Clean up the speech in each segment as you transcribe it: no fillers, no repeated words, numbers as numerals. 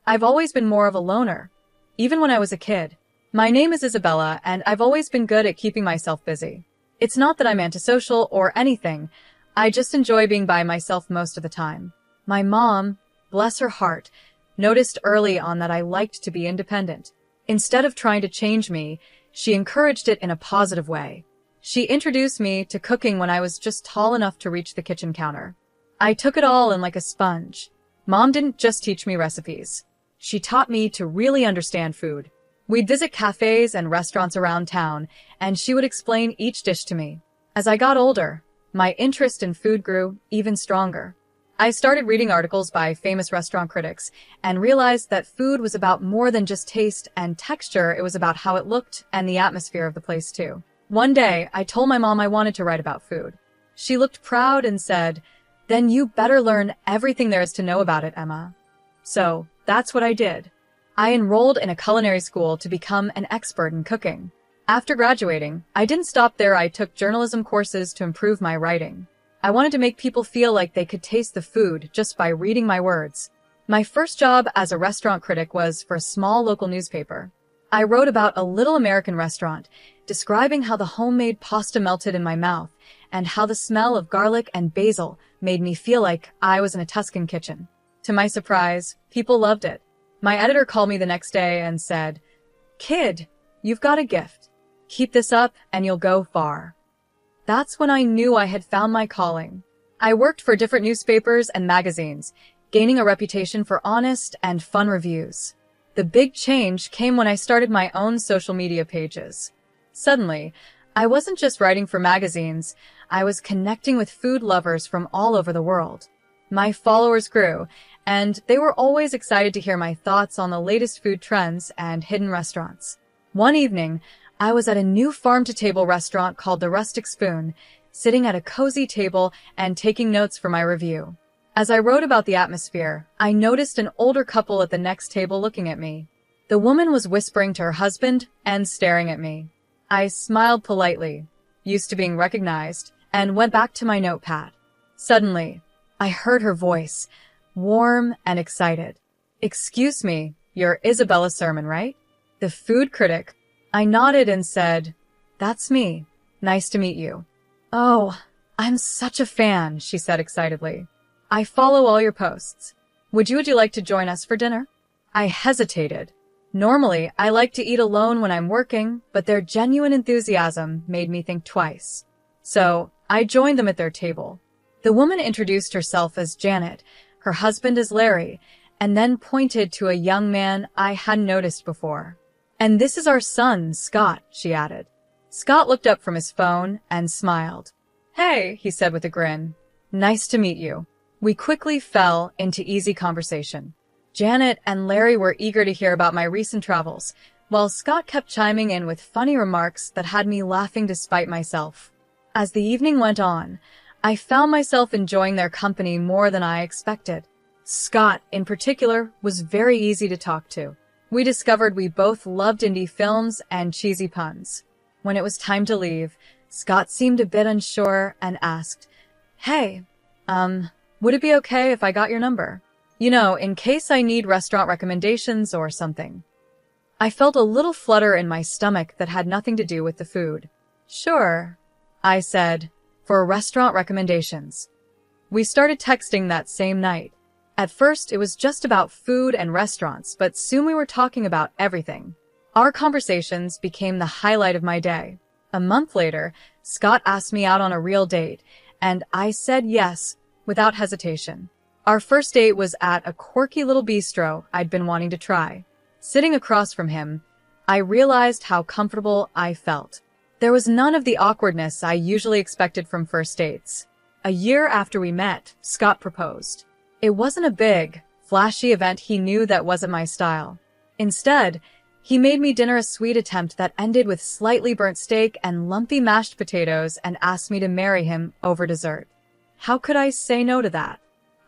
I've always been more of a loner, even when I was a kid. My name is Isabella, and I've always been good at keeping myself busy. It's not that I'm antisocial or anything. I just enjoy being by myself most of the time. My mom, bless her heart, noticed early on that I liked to be independent. Instead of trying to change me, she encouraged it in a positive way. She introduced me to cooking when I was just tall enough to reach the kitchen counter. I took it all in like a sponge. Mom didn't just teach me recipes. She taught me to really understand food. We'd visit cafes and restaurants around town, and she would explain each dish to me. As I got older, my interest in food grew even stronger. I started reading articles by famous restaurant critics and realized that food was about more than just taste and texture. It was about how it looked and the atmosphere of the place too. One day, I told my mom I wanted to write about food. She looked proud and said, "Then you better learn everything there is to know about it, Emma." So, that's what I did. I enrolled in a culinary school to become an expert in cooking. After graduating, I didn't stop there. I took journalism courses to improve my writing. I wanted to make people feel like they could taste the food just by reading my words. My first job as a restaurant critic was for a small local newspaper. I wrote about a little American restaurant, describing how the homemade pasta melted in my mouth and how the smell of garlic and basil made me feel like I was in a Tuscan kitchen. To my surprise, people loved it. My editor called me the next day and said, "Kid, you've got a gift. Keep this up and you'll go far." That's when I knew I had found my calling. I worked for different newspapers and magazines, gaining a reputation for honest and fun reviews. The big change came when I started my own social media pages. Suddenly, I wasn't just writing for magazines, I was connecting with food lovers from all over the world. My followers grew, and they were always excited to hear my thoughts on the latest food trends and hidden restaurants. One evening, I was at a new farm-to-table restaurant called the Rustic Spoon, sitting at a cozy table and taking notes for my review. As I wrote about the atmosphere, I noticed an older couple at the next table looking at me. The woman was whispering to her husband and staring at me. I smiled politely, used to being recognized, and went back to my notepad. Suddenly, I heard her voice, warm and excited. "Excuse me, you're Isabella Sermon, right? The food critic." I nodded and said, "That's me. Nice to meet you." "Oh, I'm such a fan," she said excitedly. "I follow all your posts. Would you like to join us for dinner?" I hesitated. Normally, I like to eat alone when I'm working, but their genuine enthusiasm made me think twice. So, I joined them at their table. The woman introduced herself as Janet, her husband as Larry, and then pointed to a young man I hadn't noticed before. "And this is our son, Scott," she added. Scott looked up from his phone and smiled. "Hey," he said with a grin. "Nice to meet you." We quickly fell into easy conversation. Janet and Larry were eager to hear about my recent travels, while Scott kept chiming in with funny remarks that had me laughing despite myself. As the evening went on, I found myself enjoying their company more than I expected. Scott, in particular, was very easy to talk to. We discovered we both loved indie films and cheesy puns. When it was time to leave, Scott seemed a bit unsure and asked, "Hey, would it be okay if I got your number? You know, in case I need restaurant recommendations or something." I felt a little flutter in my stomach that had nothing to do with the food. "Sure," I said, "for restaurant recommendations." We started texting that same night. At first, it was just about food and restaurants, but soon we were talking about everything. Our conversations became the highlight of my day. A month later, Scott asked me out on a real date, and I said yes, without hesitation. Our first date was at a quirky little bistro I'd been wanting to try. Sitting across from him, I realized how comfortable I felt. There was none of the awkwardness I usually expected from first dates. A year after we met, Scott proposed. It wasn't a big, flashy event. He knew that wasn't my style. Instead, he made me dinner a sweet attempt that ended with slightly burnt steak and lumpy mashed potatoes and asked me to marry him over dessert. How could I say no to that?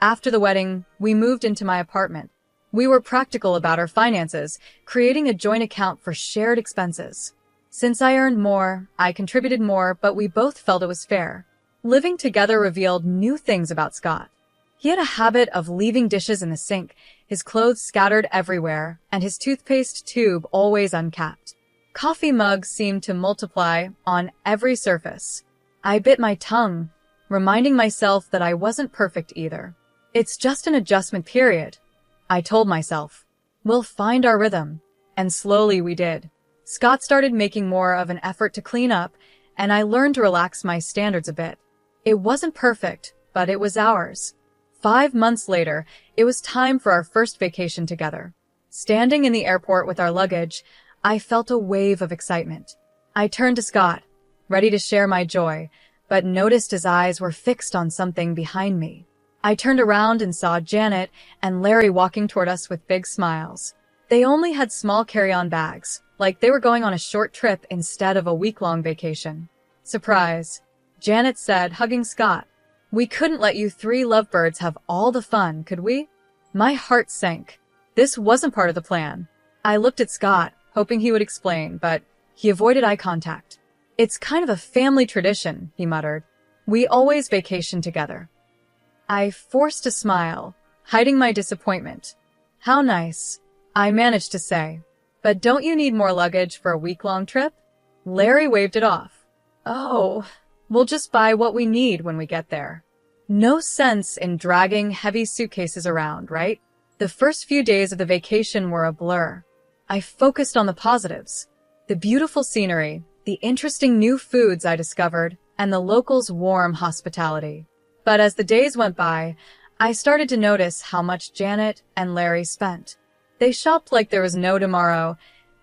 After the wedding, we moved into my apartment. We were practical about our finances, creating a joint account for shared expenses. Since I earned more, I contributed more, but we both felt it was fair. Living together revealed new things about Scott. He had a habit of leaving dishes in the sink, his clothes scattered everywhere, and his toothpaste tube always uncapped. Coffee mugs seemed to multiply on every surface. I bit my tongue, reminding myself that I wasn't perfect either. It's just an adjustment period, I told myself. We'll find our rhythm. And slowly we did. Scott started making more of an effort to clean up, and I learned to relax my standards a bit. It wasn't perfect, but it was ours. 5 months later, it was time for our first vacation together. Standing in the airport with our luggage, I felt a wave of excitement. I turned to Scott, ready to share my joy, but noticed his eyes were fixed on something behind me. I turned around and saw Janet and Larry walking toward us with big smiles. They only had small carry-on bags, like they were going on a short trip instead of a week-long vacation. Surprise, Janet said, hugging Scott. We couldn't let you 3 lovebirds have all the fun, could we? My heart sank. This wasn't part of the plan. I looked at Scott, hoping he would explain, but he avoided eye contact. It's kind of a family tradition, he muttered. We always vacation together. I forced a smile, hiding my disappointment. How nice, I managed to say. But don't you need more luggage for a week-long trip? Larry waved it off. Oh, we'll just buy what we need when we get there. No sense in dragging heavy suitcases around, right? The first few days of the vacation were a blur. I focused on the positives. The beautiful scenery, the interesting new foods I discovered, and the locals' warm hospitality. But as the days went by, I started to notice how much Janet and Larry spent. They shopped like there was no tomorrow,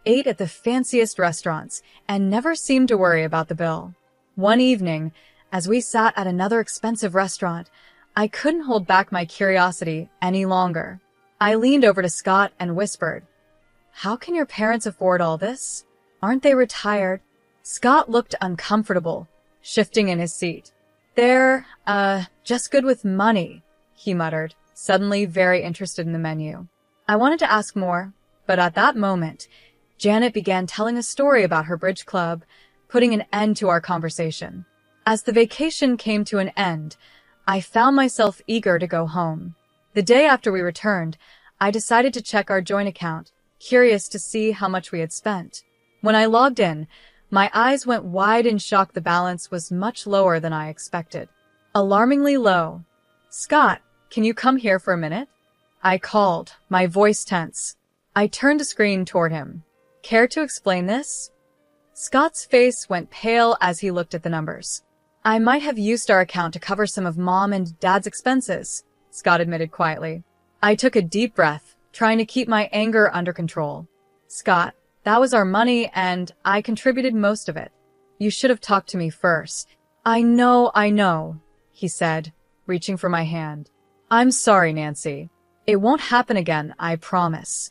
ate at the fanciest restaurants, and never seemed to worry about the bill. One evening, as we sat at another expensive restaurant, I couldn't hold back my curiosity any longer. I leaned over to Scott and whispered, "How can your parents afford all this? Aren't they retired?" Scott looked uncomfortable, shifting in his seat. "They're, just good with money," he muttered, suddenly very interested in the menu. I wanted to ask more, but at that moment, Janet began telling a story about her bridge club, putting an end to our conversation. As the vacation came to an end, I found myself eager to go home. The day after we returned, I decided to check our joint account, curious to see how much we had spent. When I logged in, my eyes went wide in shock. The balance was much lower than I expected. Alarmingly low. "Scott, can you come here for a minute?" I called, my voice tense. I turned the screen toward him. "Care to explain this?" Scott's face went pale as he looked at the numbers. "I might have used our account to cover some of Mom and Dad's expenses," Scott admitted quietly. I took a deep breath, trying to keep my anger under control. "Scott, that was our money and I contributed most of it. You should have talked to me first." I know, he said, reaching for my hand. "I'm sorry, Nancy. It won't happen again, I promise."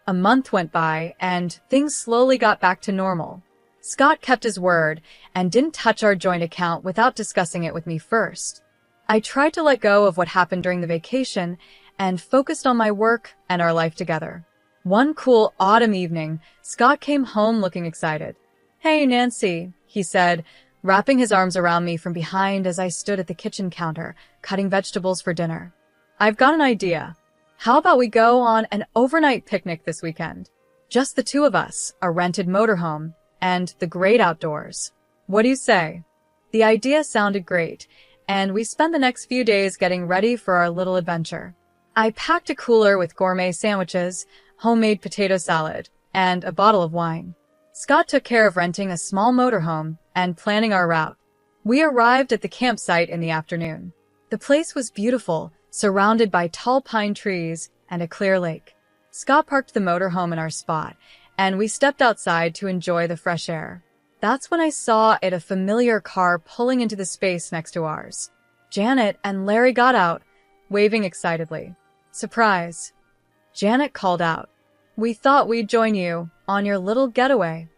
A month went by and things slowly got back to normal. Scott kept his word and didn't touch our joint account without discussing it with me first. I tried to let go of what happened during the vacation and focused on my work and our life together. One cool autumn evening, Scott came home looking excited. "Hey, Nancy," he said, wrapping his arms around me from behind as I stood at the kitchen counter, cutting vegetables for dinner. "I've got an idea. How about we go on an overnight picnic this weekend? Just the two of us, a rented motorhome, and the great outdoors. What do you say?" The idea sounded great, and we spent the next few days getting ready for our little adventure. I packed a cooler with gourmet sandwiches, homemade potato salad, and a bottle of wine. Scott took care of renting a small motorhome and planning our route. We arrived at the campsite in the afternoon. The place was beautiful, surrounded by tall pine trees and a clear lake. Scott parked the motorhome in our spot, and we stepped outside to enjoy the fresh air. That's when I saw a familiar car pulling into the space next to ours. Janet and Larry got out, waving excitedly. "Surprise," Janet called out. "We thought we'd join you on your little getaway."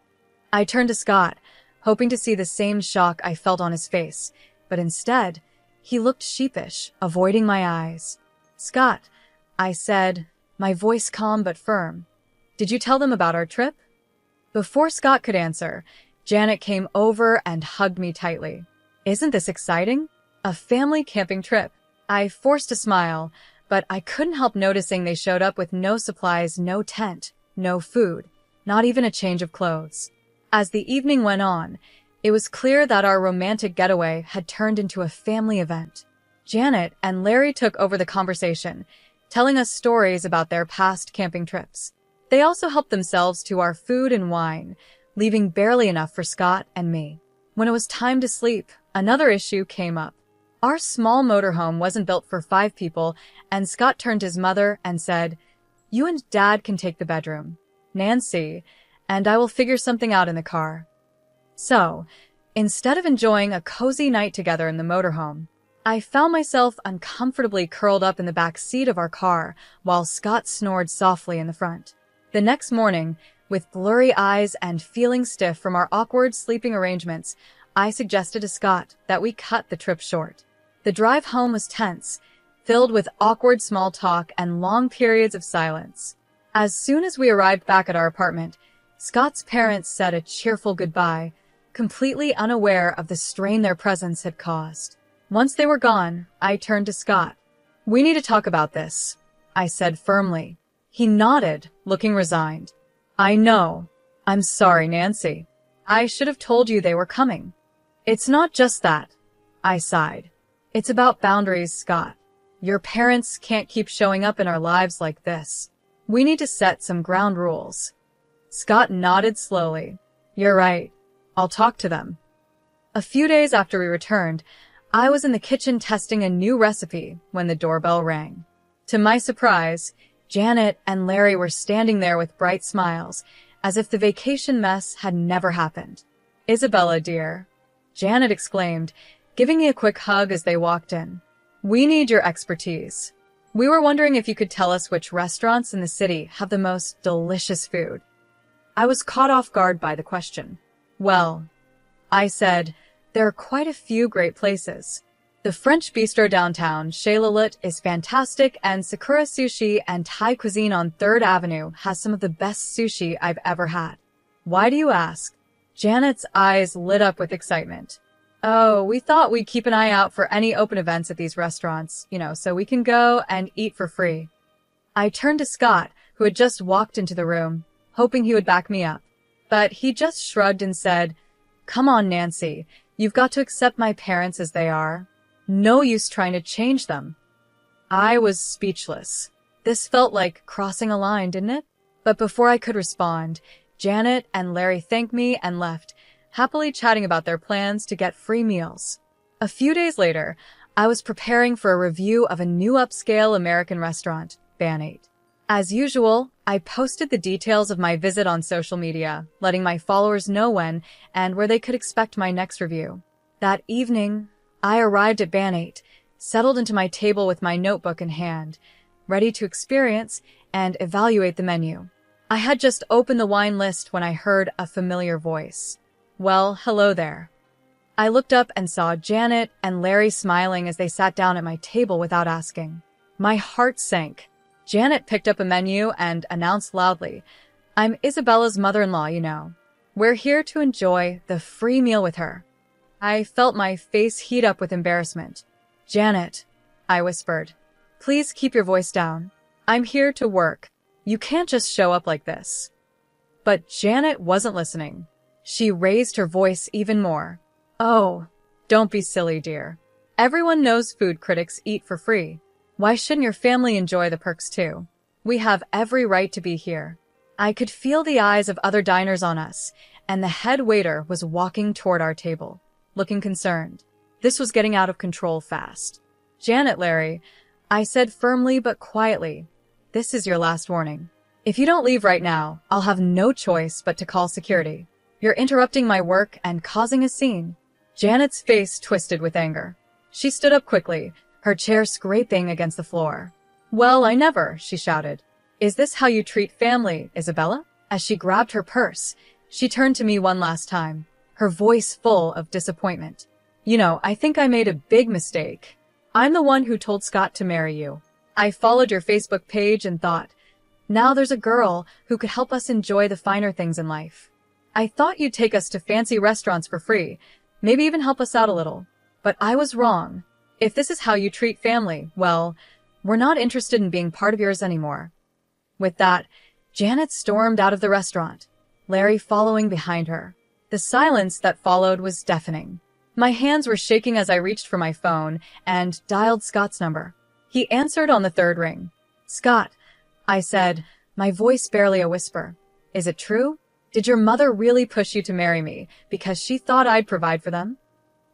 I turned to Scott, hoping to see the same shock I felt on his face, but instead, he looked sheepish, avoiding my eyes. "Scott," I said, my voice calm but firm, "did you tell them about our trip?" Before Scott could answer, Janet came over and hugged me tightly. "Isn't this exciting? A family camping trip. I forced a smile, but I couldn't help noticing they showed up with no supplies, no tent, no food, not even a change of clothes. As the evening went on, it was clear that our romantic getaway had turned into a family event. Janet and Larry took over the conversation, telling us stories about their past camping trips. They also helped themselves to our food and wine, leaving barely enough for Scott and me. When it was time to sleep, another issue came up. Our small motorhome wasn't built for 5 people, and Scott turned to his mother and said, "You and Dad can take the bedroom, Nancy, and I will figure something out in the car." So, instead of enjoying a cozy night together in the motorhome, I found myself uncomfortably curled up in the back seat of our car while Scott snored softly in the front. The next morning, with blurry eyes and feeling stiff from our awkward sleeping arrangements, I suggested to Scott that we cut the trip short. The drive home was tense, filled with awkward small talk and long periods of silence. As soon as we arrived back at our apartment, Scott's parents said a cheerful goodbye, completely unaware of the strain their presence had caused. Once they were gone, I turned to Scott. "We need to talk about this," I said firmly. He nodded, looking resigned. "I know. I'm sorry, Nancy. I should have told you they were coming." "It's not just that," I sighed. "It's about boundaries, Scott. Your parents can't keep showing up in our lives like this. We need to set some ground rules." Scott nodded slowly. "You're right. I'll talk to them." A few days after we returned, I was in the kitchen testing a new recipe when the doorbell rang. To my surprise, Janet and Larry were standing there with bright smiles, as if the vacation mess had never happened. "Isabella, dear," Janet exclaimed, giving me a quick hug as they walked in. "We need your expertise. We were wondering if you could tell us which restaurants in the city have the most delicious food." I was caught off guard by the question. "Well," I said, "there are quite a few great places. The French bistro downtown, Chez Lilith, is fantastic, and Sakura Sushi and Thai cuisine on 3rd Avenue has some of the best sushi I've ever had." "Why do you ask?" Janet's eyes lit up with excitement. "Oh, we thought we'd keep an eye out for any open events at these restaurants, so we can go and eat for free." I turned to Scott, who had just walked into the room, hoping he would back me up. But he just shrugged and said, "Come on, Nancy. You've got to accept my parents as they are. No use trying to change them." I was speechless. This felt like crossing a line, didn't it? But before I could respond, Janet and Larry thanked me and left, happily chatting about their plans to get free meals. A few days later, I was preparing for a review of a new upscale American restaurant, Band 8. As usual, I posted the details of my visit on social media, letting my followers know when and where they could expect my next review. That evening, I arrived at Band 8, settled into my table with my notebook in hand, ready to experience and evaluate the menu. I had just opened the wine list when I heard a familiar voice. "Well, hello there." I looked up and saw Janet and Larry smiling as they sat down at my table without asking. My heart sank. Janet picked up a menu and announced loudly, "I'm Isabella's mother-in-law, We're here to enjoy the free meal with her." I felt my face heat up with embarrassment. "Janet," I whispered, "please keep your voice down. I'm here to work. You can't just show up like this." But Janet wasn't listening. She raised her voice even more. "Oh, don't be silly, dear. Everyone knows food critics eat for free. Why shouldn't your family enjoy the perks too? We have every right to be here." I could feel the eyes of other diners on us, and the head waiter was walking toward our table, looking concerned. This was getting out of control fast. "Janet, Larry," I said firmly but quietly, "this is your last warning. If you don't leave right now, I'll have no choice but to call security. You're interrupting my work and causing a scene." Janet's face twisted with anger. She stood up quickly, her chair scraping against the floor. "Well, I never," she shouted. "Is this how you treat family, Isabella?" As she grabbed her purse, she turned to me one last time, her voice full of disappointment. I think I made a big mistake. I'm the one who told Scott to marry you. I followed your Facebook page and thought, now there's a girl who could help us enjoy the finer things in life. I thought you'd take us to fancy restaurants for free, maybe even help us out a little. But I was wrong. If this is how you treat family, well, we're not interested in being part of yours anymore." With that, Janet stormed out of the restaurant, Larry following behind her. The silence that followed was deafening. My hands were shaking as I reached for my phone and dialed Scott's number. He answered on the third ring. "Scott," I said, my voice barely a whisper. "Is it true? Did your mother really push you to marry me because she thought I'd provide for them?"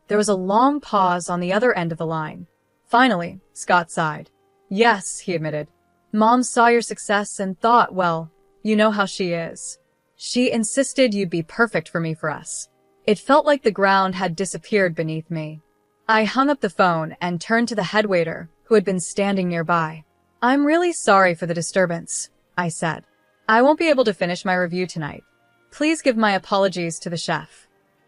There was a long pause on the other end of the line. Finally, Scott sighed. "Yes," he admitted. "Mom saw your success and thought, well, you know how she is. She insisted you'd be perfect for us." It felt like the ground had disappeared beneath me. I hung up the phone and turned to the head waiter, who had been standing nearby. "I'm really sorry for the disturbance," I said. "I won't be able to finish my review tonight. Please give my apologies to the chef."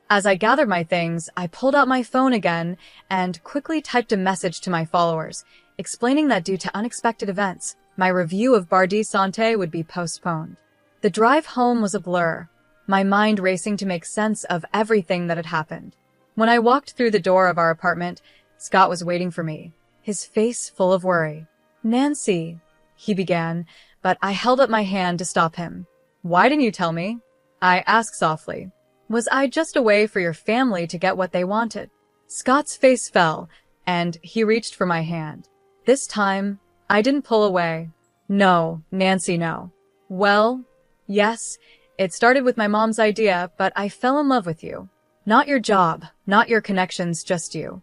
As I gathered my things, I pulled out my phone again and quickly typed a message to my followers, explaining that due to unexpected events, my review of Bar di Sante would be postponed. The drive home was a blur, my mind racing to make sense of everything that had happened. When I walked through the door of our apartment, Scott was waiting for me, his face full of worry. "Nancy," he began, but I held up my hand to stop him. "Why didn't you tell me?" I asked softly. "Was I just a way for your family to get what they wanted?" Scott's face fell, and he reached for my hand. This time, I didn't pull away. "No, Nancy, no." "Well, yes, it started with my mom's idea, but I fell in love with you. Not your job, not your connections, just you."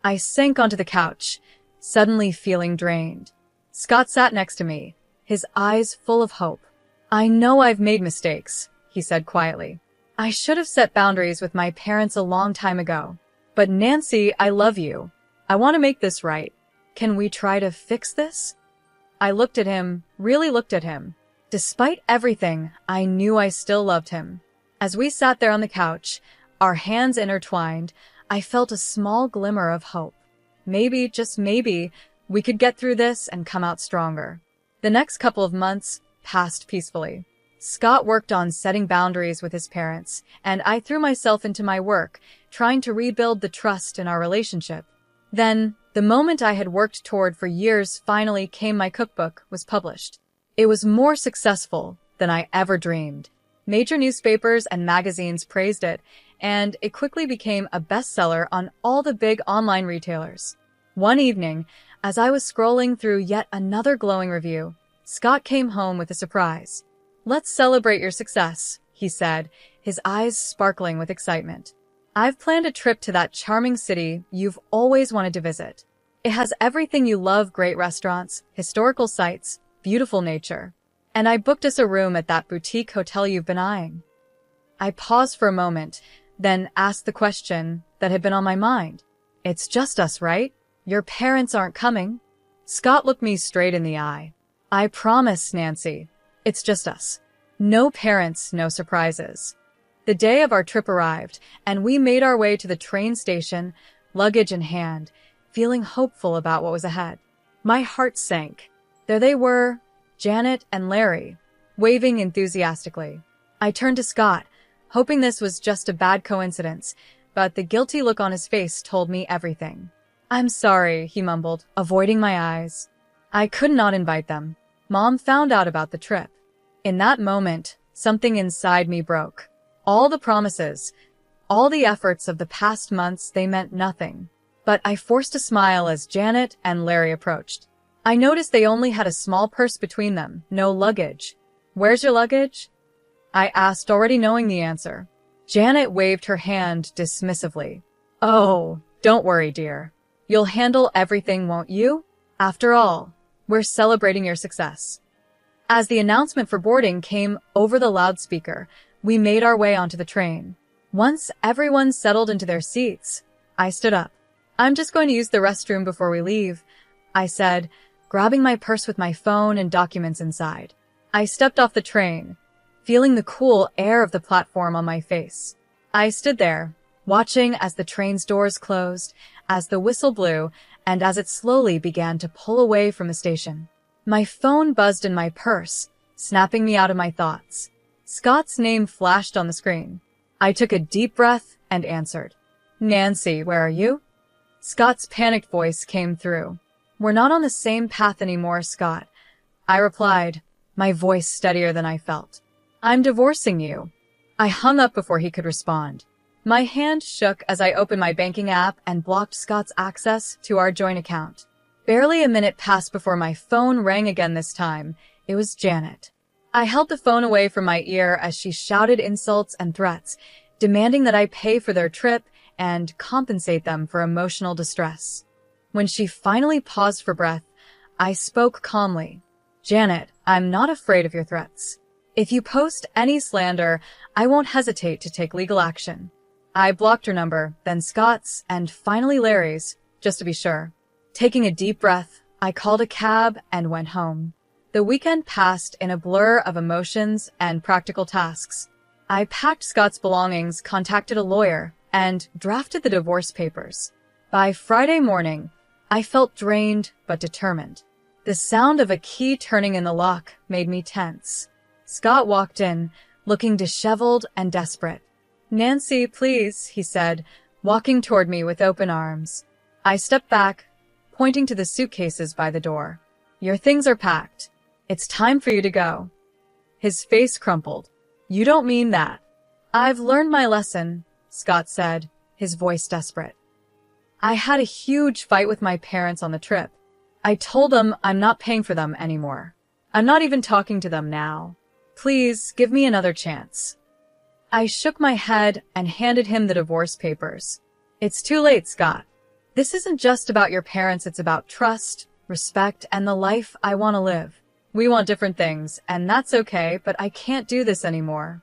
I sank onto the couch, suddenly feeling drained. Scott sat next to me, his eyes full of hope. "I know I've made mistakes," he said quietly. "I should have set boundaries with my parents a long time ago. But Nancy, I love you. I want to make this right. Can we try to fix this?" I looked at him, really looked at him. Despite everything, I knew I still loved him. As we sat there on the couch, our hands intertwined, I felt a small glimmer of hope. Maybe, just maybe, we could get through this and come out stronger. The next couple of months passed peacefully. Scott worked on setting boundaries with his parents, and I threw myself into my work, trying to rebuild the trust in our relationship. Then, the moment I had worked toward for years finally came. My cookbook was published. It was more successful than I ever dreamed. Major newspapers and magazines praised it, and it quickly became a bestseller on all the big online retailers. One evening, as I was scrolling through yet another glowing review, Scott came home with a surprise. "Let's celebrate your success," he said, his eyes sparkling with excitement. "I've planned a trip to that charming city you've always wanted to visit. It has everything you love: great restaurants, historical sites, beautiful nature. And I booked us a room at that boutique hotel you've been eyeing." I paused for a moment, then asked the question that had been on my mind. "It's just us, right? Your parents aren't coming?" Scott looked me straight in the eye. "I promise, Nancy, it's just us. No parents, no surprises." The day of our trip arrived, and we made our way to the train station, luggage in hand, feeling hopeful about what was ahead. My heart sank. There they were, Janet and Larry, waving enthusiastically. I turned to Scott, hoping this was just a bad coincidence, but the guilty look on his face told me everything. "I'm sorry," he mumbled, avoiding my eyes. "I could not invite them. Mom found out about the trip." In that moment, something inside me broke. All the promises, all the efforts of the past months, they meant nothing. But I forced a smile as Janet and Larry approached. I noticed they only had a small purse between them, no luggage. "Where's your luggage?" I asked, already knowing the answer. Janet waved her hand dismissively. "Oh, don't worry, dear. You'll handle everything, won't you? After all, we're celebrating your success." As the announcement for boarding came over the loudspeaker, we made our way onto the train. Once everyone settled into their seats, I stood up. "I'm just going to use the restroom before we leave," I said, grabbing my purse with my phone and documents inside. I stepped off the train, feeling the cool air of the platform on my face. I stood there, watching as the train's doors closed, as the whistle blew, and as it slowly began to pull away from the station. My phone buzzed in my purse, snapping me out of my thoughts. Scott's name flashed on the screen. I took a deep breath and answered. "Nancy, where are you?" Scott's panicked voice came through. We're not on the same path anymore, Scott. I replied, my voice steadier than I felt. I'm divorcing you. I hung up before he could respond. My hand shook as I opened my banking app and blocked Scott's access to our joint account. Barely a minute passed before my phone rang again this time. It was Janet. I held the phone away from my ear as she shouted insults and threats, demanding that I pay for their trip and compensate them for emotional distress. When she finally paused for breath, I spoke calmly. Janet, I'm not afraid of your threats. If you post any slander, I won't hesitate to take legal action. I blocked her number, then Scott's, and finally Larry's, just to be sure. Taking a deep breath, I called a cab and went home. The weekend passed in a blur of emotions and practical tasks. I packed Scott's belongings, contacted a lawyer, and drafted the divorce papers. By Friday morning, I felt drained but determined. The sound of a key turning in the lock made me tense. Scott walked in, looking disheveled and desperate. Nancy, please, he said, walking toward me with open arms. I stepped back, pointing to the suitcases by the door. Your things are packed. It's time for you to go. His face crumpled. You don't mean that. I've learned my lesson, Scott said, his voice desperate. I had a huge fight with my parents on the trip. I told them I'm not paying for them anymore. I'm not even talking to them now. Please, give me another chance. I shook my head and handed him the divorce papers. It's too late, Scott. This isn't just about your parents, it's about trust, respect, and the life I want to live. We want different things, and that's okay, but I can't do this anymore.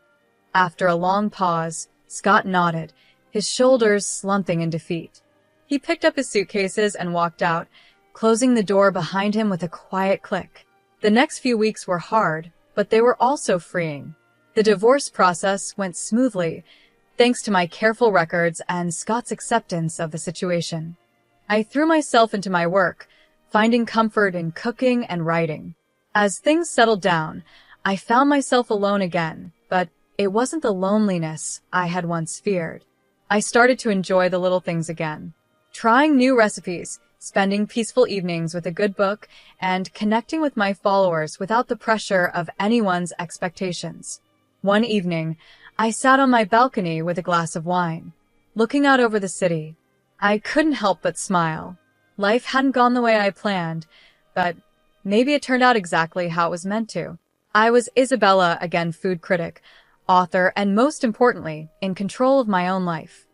After a long pause, Scott nodded, his shoulders slumping in defeat. He picked up his suitcases and walked out, closing the door behind him with a quiet click. The next few weeks were hard, but they were also freeing. The divorce process went smoothly, thanks to my careful records and Scott's acceptance of the situation. I threw myself into my work, finding comfort in cooking and writing. As things settled down, I found myself alone again, but it wasn't the loneliness I had once feared. I started to enjoy the little things again, trying new recipes, spending peaceful evenings with a good book, and connecting with my followers without the pressure of anyone's expectations. One evening, I sat on my balcony with a glass of wine, looking out over the city. I couldn't help but smile. Life hadn't gone the way I planned, but maybe it turned out exactly how it was meant to. I was Isabella, again food critic, author, and most importantly, in control of my own life.